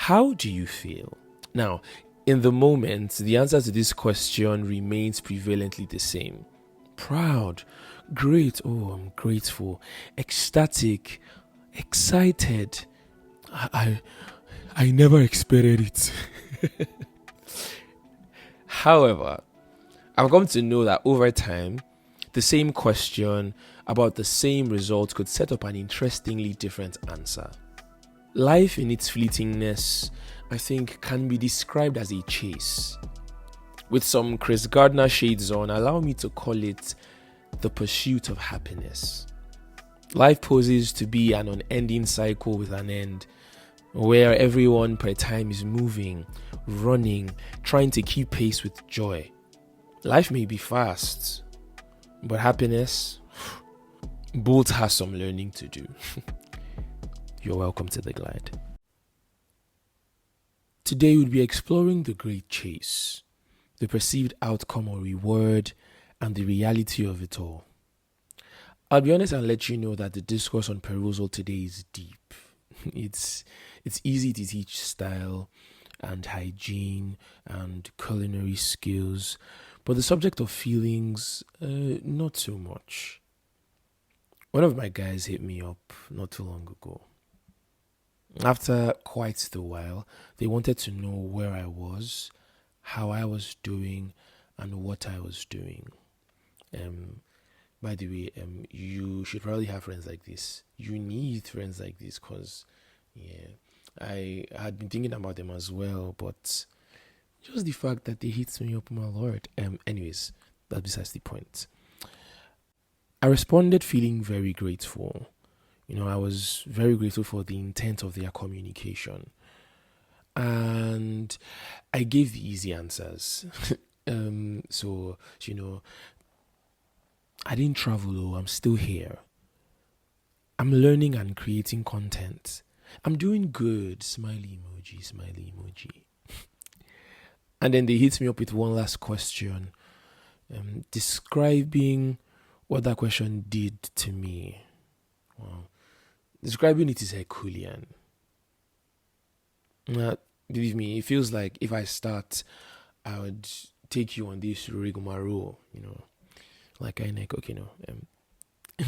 How do you feel? Now, in the moment, the answer to this question remains prevalently the same. Proud, great, oh, I'm grateful, ecstatic, excited. I never expected it. However, I've come to know that over time, the same question about the same result could set up an interestingly different answer. Life in its fleetingness, I think, can be described as a chase. With some Chris Gardner shades on, allow me to call it the pursuit of happiness. Life poses to be an unending cycle with an end, where everyone per time is moving, running, trying to keep pace with joy. Life may be fast, but happiness, both has some learning to do. You're welcome to the glide. Today we'll be exploring the great chase, the perceived outcome or reward, and the reality of it all. I'll be honest and let you know that the discourse on perusal today is deep. It's easy to teach style and hygiene and culinary skills, but the subject of feelings, not so much. One of my guys hit me up not too long ago. After quite a while, they wanted to know where I was, how I was doing, and what I was doing. By the way, you should probably have friends like this. You need friends like this because, I had been thinking about them as well, but just the fact that they hit me up, my lord. Anyways, that's besides the point. I responded feeling very grateful. I was very grateful for the intent of their communication. And I gave the easy answers. So, I didn't travel though, I'm still here. I'm learning and creating content. I'm doing good. Smiley emoji, smiley emoji. And then they hit me up with one last question. Describing what that question did to me. Wow. Describing it is Herculean. Believe me, it feels like if I start, I would take you on this rigmarole, like I like, okay, no.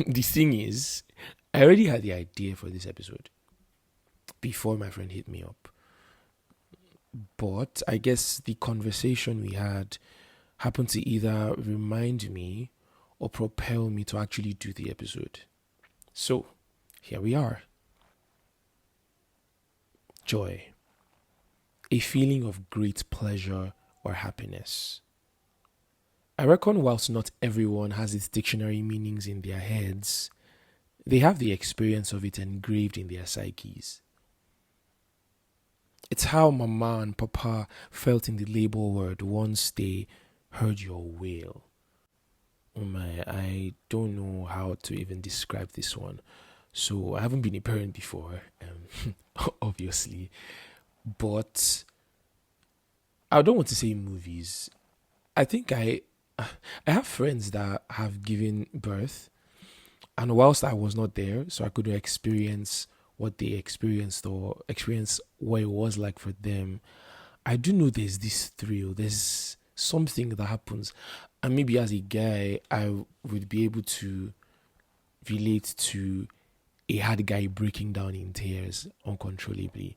The thing is, I already had the idea for this episode before my friend hit me up. But I guess the conversation we had happened to either remind me or propel me to actually do the episode. So, here we are. Joy. A feeling of great pleasure or happiness. I reckon whilst not everyone has its dictionary meanings in their heads, they have the experience of it engraved in their psyches. It's how mama and papa felt in the label word once they heard your wail. Oh my, I don't know how to even describe this one. So I haven't been a parent before, obviously. But I don't want to say movies. I think I have friends that have given birth, and whilst I was not there, so I couldn't experience what they experienced or experience what it was like for them, I do know there's this thrill, there's something that happens, and maybe as a guy, I would be able to relate to a hard guy breaking down in tears uncontrollably.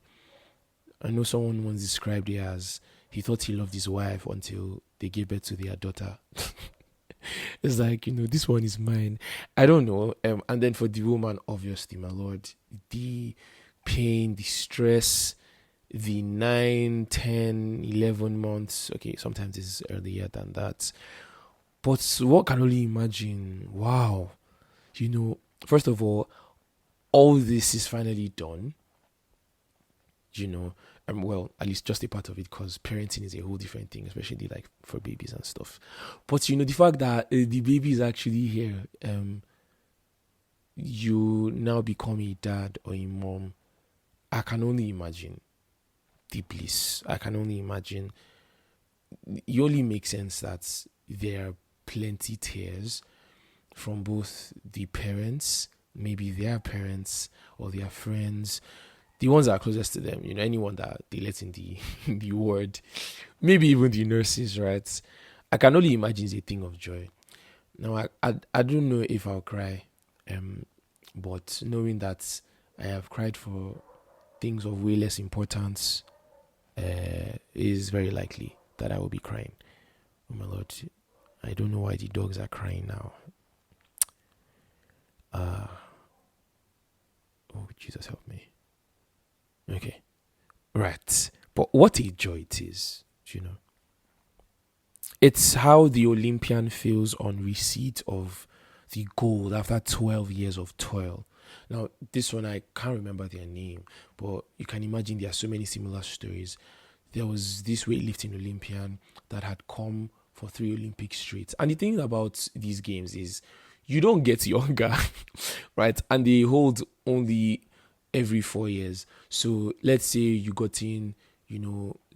I know someone once described it as he thought he loved his wife until they gave birth to their daughter. It's like, this one is mine. I don't know. And then for the woman, obviously, my lord, the pain, the stress, the 9, 10, 11 months. Okay, sometimes it's earlier than that. But what can only imagine? Wow. First of all this is finally done. Well, at least just a part of it, because parenting is a whole different thing, especially like for babies and stuff. But the fact that the baby is actually here, you now become a dad or a mom, I can only imagine the bliss. I can only imagine. It only makes sense that there are plenty tears from both the parents, maybe their parents or their friends, the ones that are closest to them, anyone that they let in the in the ward, maybe even the nurses, right? I can only imagine it's a thing of joy. Now, I don't know if I'll cry, but knowing that I have cried for things of way less importance, is very likely that I will be crying. Oh my Lord, I don't know why the dogs are crying now. Oh, Jesus help me. Okay, right. But what a joy it is, It's how the Olympian feels on receipt of the gold after 12 years of toil. Now, this one, I can't remember their name, but you can imagine there are so many similar stories. There was this weightlifting Olympian that had come for 3 Olympic straight. And the thing about these games is you don't get younger, right? And they hold only every 4 years. So let's say you got in,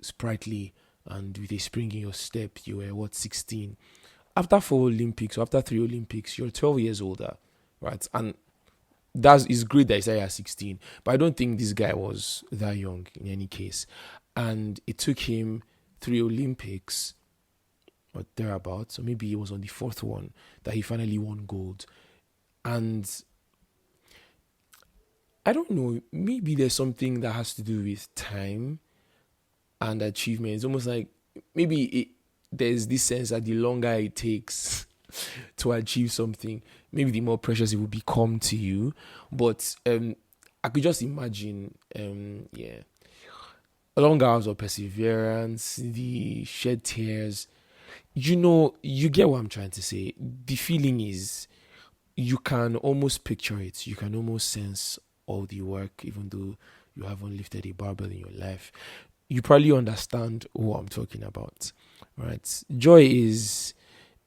sprightly and with a spring in your step, you were 16. After 4 Olympics or after 3 Olympics, you're 12 years older, right? And that is great that he's at 16, but I don't think this guy was that young in any case. And it took him 3 Olympics or thereabouts, or maybe it was on the 4th one that he finally won gold. And I don't know, maybe there's something that has to do with time and achievement. It's almost like maybe there's this sense that the longer it takes to achieve something, maybe the more precious it will become to you. But I could just imagine, long hours of perseverance, the shed tears. You get what I'm trying to say. The feeling is, you can almost picture it. You can almost sense all the work, even though you haven't lifted a barbell in your life. You probably understand what I'm talking about, right? Joy is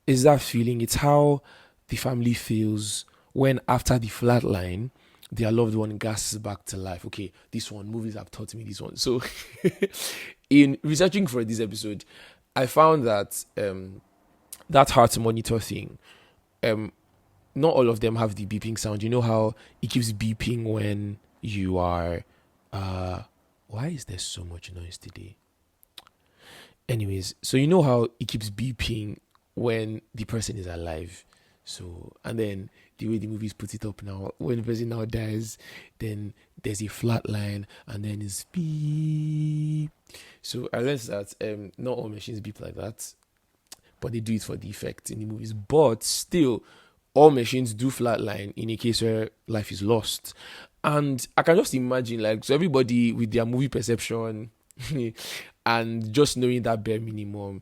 that feeling. It's how the family feels when, after the flat line, their loved one gasps back to life. Okay, this one, movies have taught me this one. So in researching for this episode, I found that that heart monitor thing, not all of them have the beeping sound. You know how it keeps beeping when you are why is there so much noise today? Anyways, so you know how it keeps beeping when the person is alive. So, and then the way the movies put it up now, when the person now dies, then there's a flat line and then it's beep. So I learned that not all machines beep like that, but they do it for the effect in the movies. But still, all machines do flatline in a case where life is lost. And I can just imagine, like, so everybody with their movie perception and just knowing that bare minimum,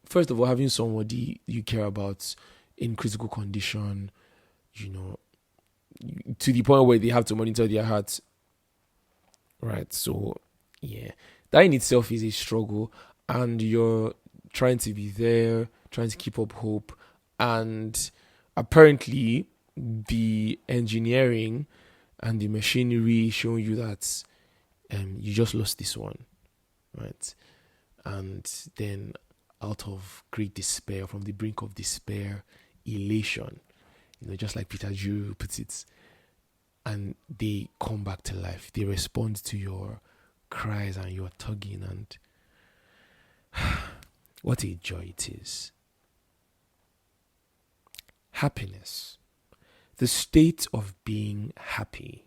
first of all, having somebody you care about in critical condition, to the point where they have to monitor their heart, right? So, yeah, that in itself is a struggle, and you're trying to be there, trying to keep up hope, and apparently the engineering and the machinery showing you that you just lost this one, right? And then, out of great despair, from the brink of despair, elation, just like Peter Drew puts it, and they come back to life. They respond to your cries and your tugging, and what a joy it is. Happiness, the state of being happy.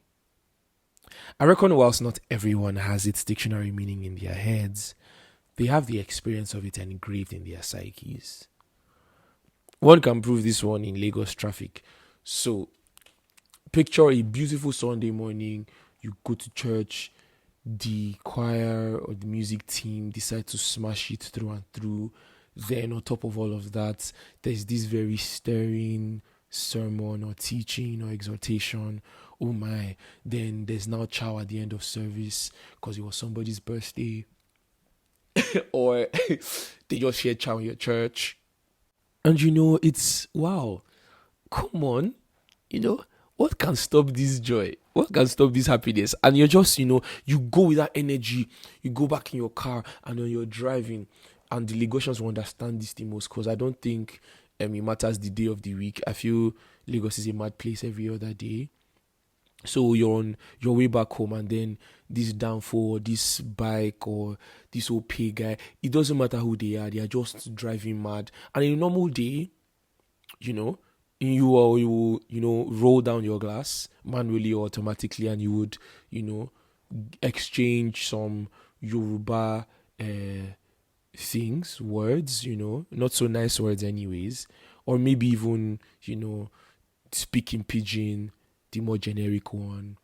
I reckon whilst not everyone has its dictionary meaning in their heads, they have the experience of it engraved in their psyches. One can prove this one in Lagos traffic. So, picture a beautiful Sunday morning, you go to church, the choir or the music team decide to smash it through and through. Then on top of all of that, there's this very stirring sermon or teaching or exhortation. Oh my, then there's now chow at the end of service because it was somebody's birthday. Or they just shared chow in your church. And it's wow. Come on, what can stop this joy? What can stop this happiness? And you're just, you go with that energy, you go back in your car, and when you're driving, and the Lagosians will understand this the most, because I don't think it matters the day of the week. I feel Lagos is a mad place every other day. So you're on your way back home, and then this downfall, this bike, or this old pay guy, it doesn't matter who they are just driving mad. And in a normal day, you know, you roll down your glass manually or automatically, and you would, you know, exchange some Yoruba things, words, not so nice words, anyways, or maybe even, speaking pidgin, the more generic one,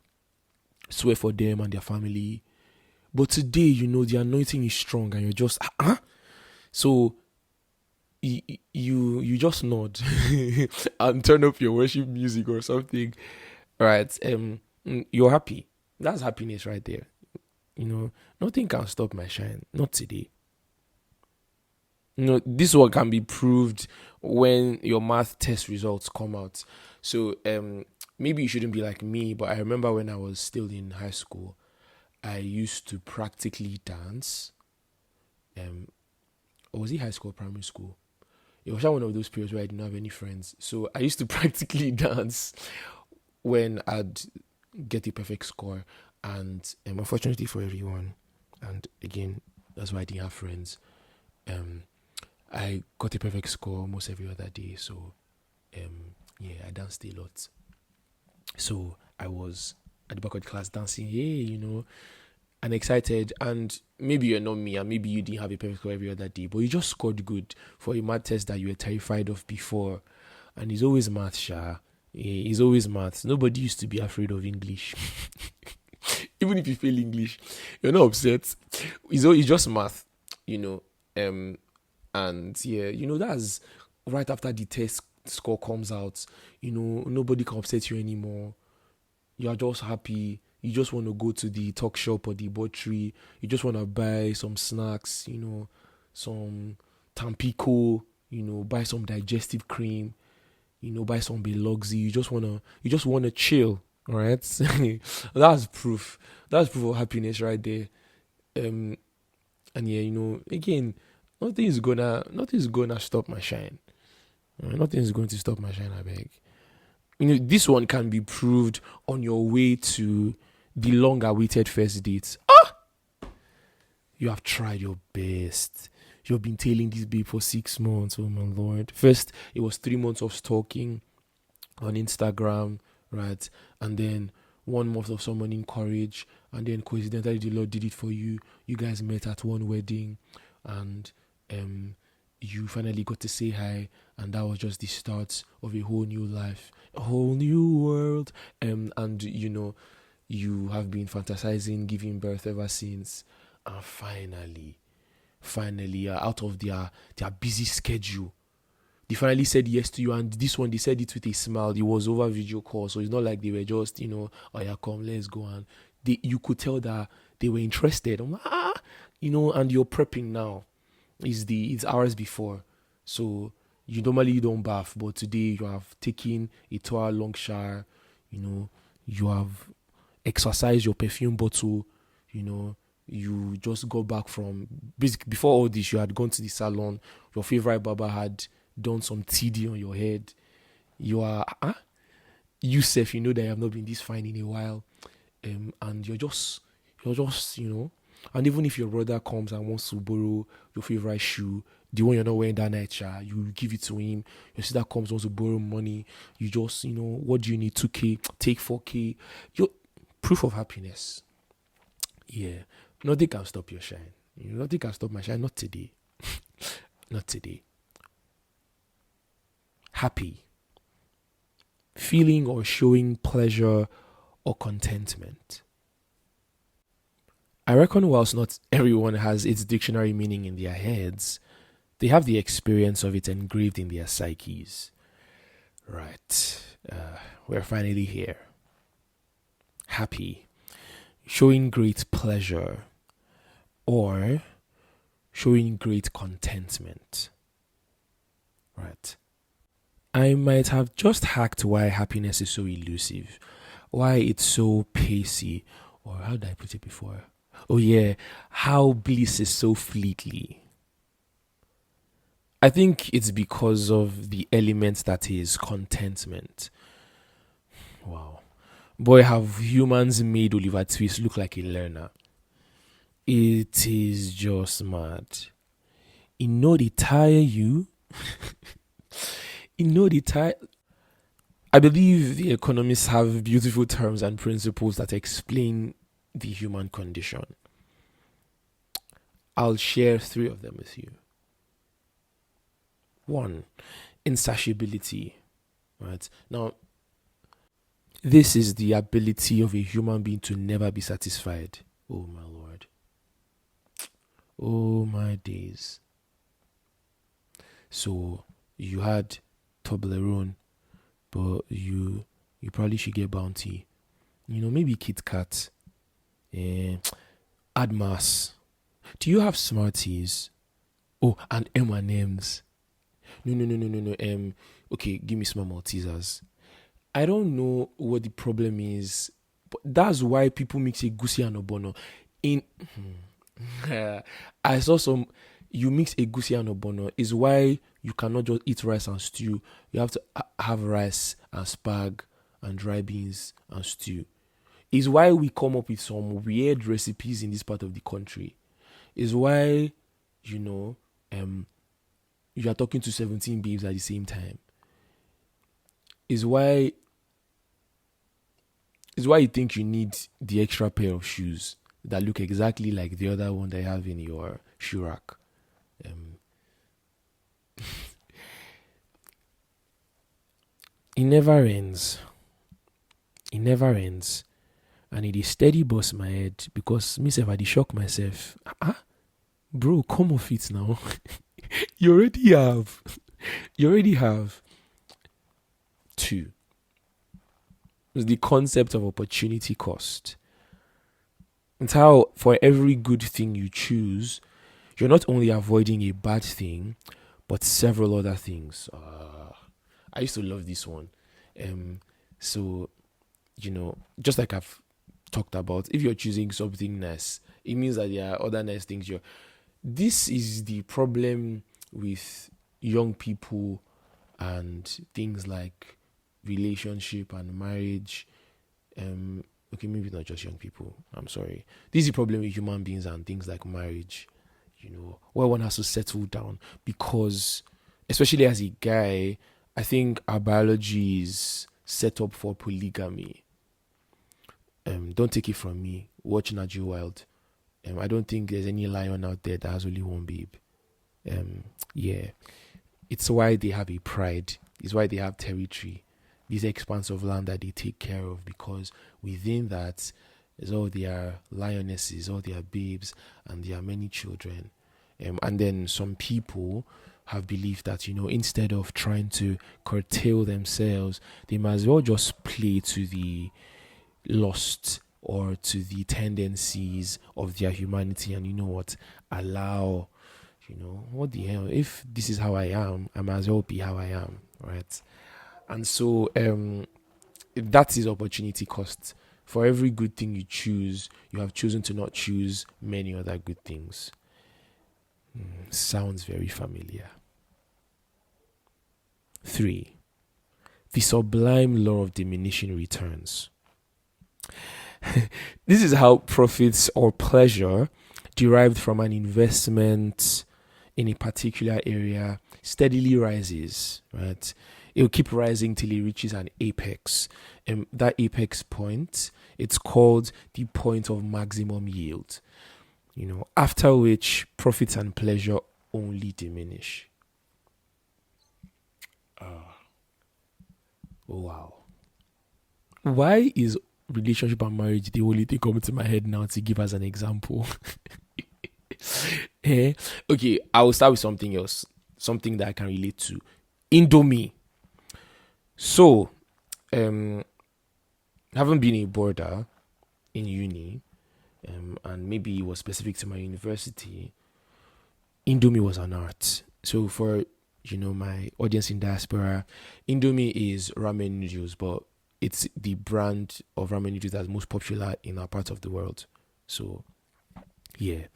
swear for them and their family. But today, the anointing is strong, and you're just so you just nod and turn up your worship music or something, right? You're happy. That's happiness right there. Nothing can stop my shine. Not today. This one can be proved when your math test results come out. So maybe you shouldn't be like me, but I remember when I was still in high school, I used to practically dance. Or was it high school or primary school? It was one of those periods where I didn't have any friends. So I used to practically dance when I'd get a perfect score. And unfortunately for everyone, and again, that's why I didn't have friends, I got a perfect score almost every other day. So I danced a lot. So I was at the back of the class dancing, and excited. And maybe you're not me, and maybe you didn't have a perfect score every other day, but you just scored good for a math test that you were terrified of before. And it's always math, Sha. It's always maths. Nobody used to be afraid of English. Even if you fail English, you're not upset. It's just math, And that's right after the test score comes out. Nobody can upset you anymore. You're just happy. You just want to go to the talk shop or the butchery. You just want to buy some snacks, some Tampico, buy some digestive cream, buy some Biloxi. You just wanna chill. All right. That's proof. That's proof of happiness right there. And again, nothing's gonna stop my shine. Nothing's going to stop my shine, I beg. This one can be proved on your way to the long-awaited first date. You have tried your best. You've been tailing this babe for 6 months. Oh my lord! First, it was 3 months of stalking on Instagram, right? And then 1 month of someone encouraged, and then coincidentally the Lord did it for you. You guys met at one wedding, and you finally got to say hi, and that was just the start of a whole new life, a whole new world. And you have been fantasizing giving birth ever since, and finally, out of their busy schedule, they finally said yes to you. And this one, they said it with a smile. It was over video call, so it's not like they were just, oh yeah, come, let's go. And you could tell that they were interested. I'm like, and you're prepping now. It's hours before, so you normally don't bath, but today you have taken a 2-hour-long shower. You have exercised your perfume bottle. You just got back from, basically before all this, you had gone to the salon. Your favorite barber had done some TD on your head. You are Yusef, that you have not been this fine in a while, and you're just and even if your brother comes and wants to borrow your favorite shoe, the one you're not wearing that night, you give it to him. Your sister comes, wants to borrow money. You just, what do you need? 2K, take 4K. You're proof of happiness. Yeah. Nothing can stop your shine. Nothing can stop my shine. Not today. Not today. Happy. Feeling or showing pleasure or contentment. I reckon whilst not everyone has its dictionary meaning in their heads, they have the experience of it engraved in their psyches. Right. We're finally here. Happy. Showing great pleasure or showing great contentment. Right. I might have just hacked why happiness is so elusive, why it's so pacey, or how did I put it before? Oh yeah, how bliss is so fleetly. I think it's because of the element that is contentment. Wow. Boy, have humans made Oliver Twist look like a learner. It is just mad. You know they tire you. You know they tire. I believe the economists have beautiful terms and principles that explain the human condition. I'll share 3 of them with you. 1, insatiability. Right? Now, this is the ability of a human being to never be satisfied. Oh my Lord. Oh my days. So you had Toblerone, but you probably should get Bounty. Maybe Kit Kat. Admas. Do you have Smarties? Oh, and M&M's. No. Okay, give me small Maltesers. I don't know what the problem is, but that's why people mix egusi and obono. I saw some. You mix egusi and obono is why you cannot just eat rice and stew. You have to have rice and spag and dry beans and stew. Is why we come up with some weird recipes in this part of the country. Is why, you are talking to 17 babes at the same time. Is why you think you need the extra pair of shoes that look exactly like the other one they have in your shoe rack. It never ends. It never ends. And it is steady bust my head because myself I shock myself. Bro, come off it now. You already have. 2. It's the concept of opportunity cost. It's how for every good thing you choose, you're not only avoiding a bad thing, but several other things. I used to love this one. So, just like I've talked about, if you're choosing something nice, it means that there are other nice things This is the problem with young people and things like relationship and marriage. Okay, maybe not just young people. I'm sorry. This is the problem with human beings and things like marriage, where one has to settle down because, especially as a guy, I think our biology is set up for polygamy. Don't take it from me. Watch Naju Wild. I don't think there's any lion out there that has only one babe. Yeah. It's why they have a pride. It's why they have territory. This expanse of land that they take care of, because within that is all their lionesses, all their babes, and there are many children. And then some people have believed that, instead of trying to curtail themselves, they might as well just play to the lust or to the tendencies of their humanity, and allow, what the hell, if this is how I am, I might as well be how I am, right? And so that is opportunity cost. For every good thing you choose, you have chosen to not choose many other good things. Sounds very familiar. 3, the sublime law of diminishing returns. This is how profits or pleasure derived from an investment in a particular area steadily rises, right? It will keep rising till it reaches an apex. That apex point, it's called the point of maximum yield. After which profits and pleasure only diminish. Wow. Why is relationship and marriage the only thing coming to my head now to give as an example? Okay, I will start with something else. Something that I can relate to. Indomie. So, having been a boarder in uni, and maybe it was specific to my university, Indomie was an art. So for my audience in diaspora, Indomie is ramen noodles, but it's the brand of ramen noodles that's most popular in our part of the world. So yeah,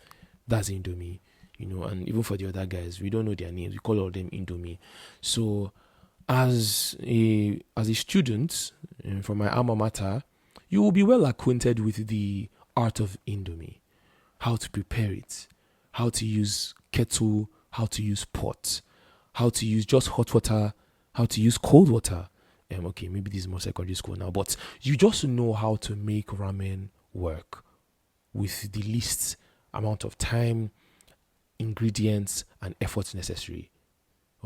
that's Indomie. And even for the other guys, we don't know their names. We call all of them Indomie. So as a student from my alma mater, you will be well acquainted with the art of Indomie, how to prepare it, how to use kettle, how to use pot, how to use just hot water, how to use cold water. Okay, maybe this is more secondary school now, but you just know how to make ramen work with the least amount of time, ingredients, and efforts necessary.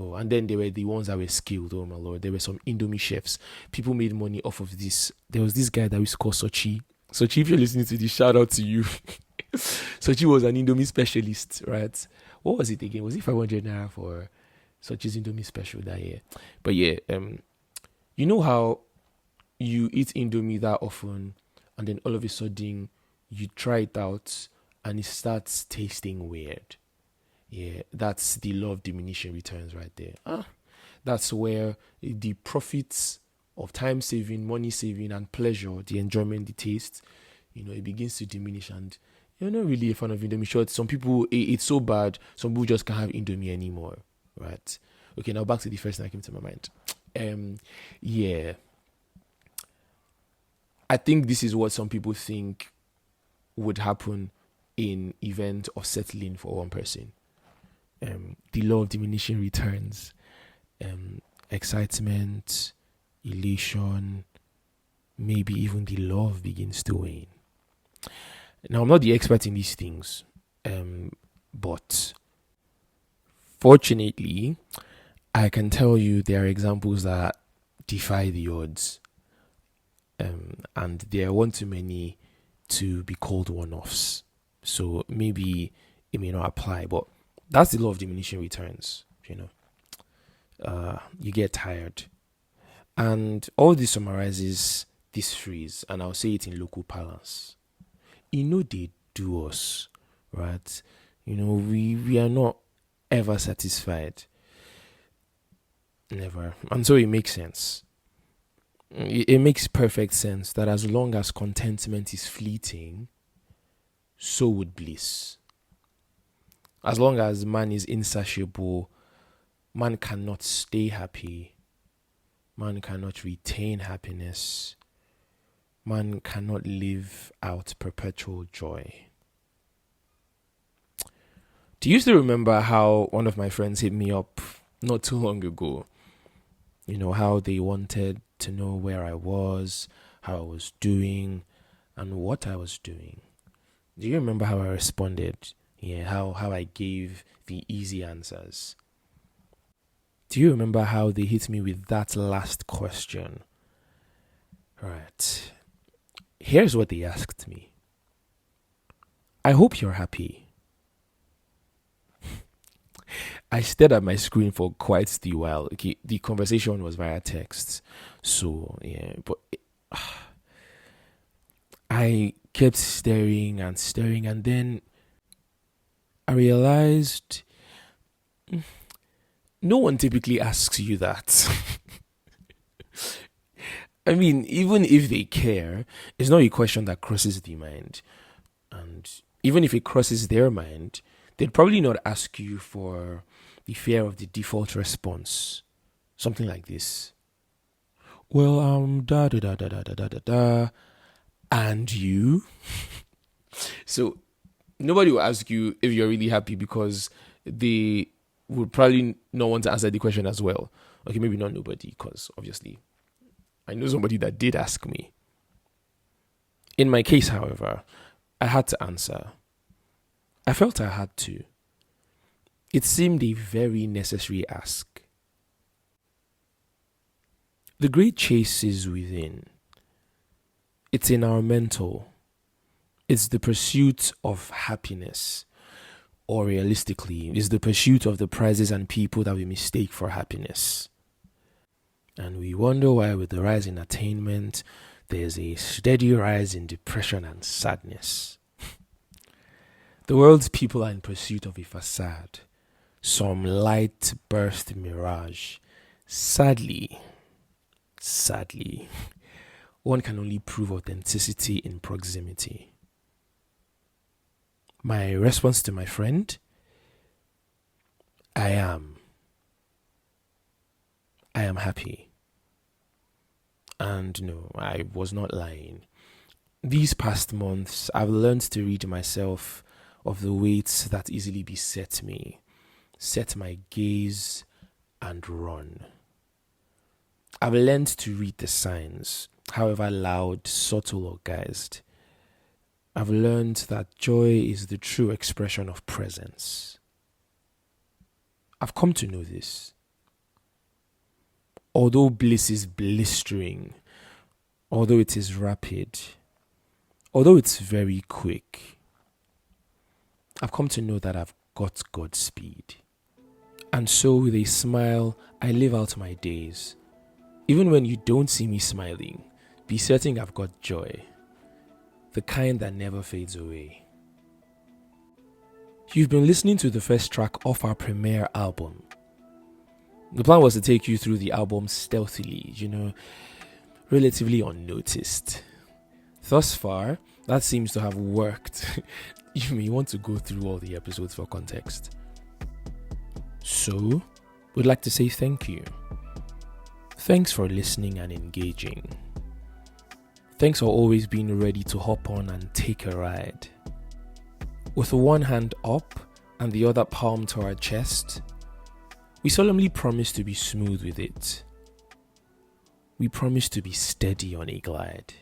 Oh, and then there were the ones that were skilled. Oh my lord, there were some Indomie chefs. People made money off of this. There was this guy that we used to call Sochi. Sochi, if you're listening to this, shout out to you. Sochi was an Indomie specialist, right? What was it again? Was it 500 naira for Sochi's Indomie special that year? But yeah, you know how you eat Indomie that often, and then all of a sudden you try it out and it starts tasting weird. Yeah, that's the law of diminishing returns right there. That's where the profits of time saving, money saving, and pleasure, the enjoyment, the taste, it begins to diminish. And you're not really a fan of Indomie. Sure, some people, it's so bad, some people just can't have Indomie anymore, right? Okay, now back to the first thing that came to my mind. Yeah, I think this is what some people think would happen in event of settling for one person. The law of diminishing returns, excitement, elation, maybe even the love begins to wane. Now, I'm not the expert in these things, but fortunately, I can tell you there are examples that defy the odds, and there are one too many to be called one-offs. So maybe it may not apply, but that's the law of diminishing returns. You get tired, and all this summarizes this phrase, and I'll say it in local parlance. They do us, right? We are not ever satisfied, never, and so it makes sense. It makes perfect sense that as long as contentment is fleeting, so would bliss. As long as man is insatiable, man cannot stay happy, man cannot retain happiness, man cannot live out perpetual joy. Do you still remember how one of my friends hit me up not too long ago? How they wanted to know where I was, how I was doing, and what I was doing. Do you remember how I responded? Yeah, how I gave the easy answers. Do you remember how they hit me with that last question? Right. Here's what they asked me. I hope you're happy. I stared at my screen for quite the while. Okay, the conversation was via text. So, yeah, but I kept staring, and then I realized no one typically asks you that. I mean, even if they care, it's not a question that crosses the mind. And even if it crosses their mind, they'd probably not ask you for the fear of the default response. Something like this. Well, da da da da da da da da da. And you? So nobody will ask you if you're really happy because they would probably not want to answer the question as well. Okay, maybe not nobody, because obviously I know somebody that did ask me. In my case, however, I had to answer. I felt I had to. It seemed a very necessary ask. The great chase is within. It's in our mental. It's the pursuit of happiness. Or realistically, it's the pursuit of the prizes and people that we mistake for happiness. And we wonder why with the rise in attainment, there's a steady rise in depression and sadness. The world's people are in pursuit of a facade, some light burst mirage. Sadly, one can only prove authenticity in proximity. My response to my friend, I am happy. And no, I was not lying. These past months, I've learned to rid myself of the weights that easily beset me, set my gaze, and run. I've learned to read the signs, however loud, subtle, or guised. I've learned that joy is the true expression of presence. I've come to know this. Although bliss is blistering, although it is rapid, although it's very quick, I've come to know that I've got God's speed. And so with a smile, I live out my days. Even when you don't see me smiling, be certain I've got joy, the kind that never fades away. You've been listening to the first track off our premiere album. The plan was to take you through the album stealthily, relatively unnoticed. Thus far, that seems to have worked. You may want to go through all the episodes for context. So, we'd like to say thank you. Thanks for listening and engaging. Thanks for always being ready to hop on and take a ride. With one hand up and the other palm to our chest, we solemnly promise to be smooth with it. We promise to be steady on a glide.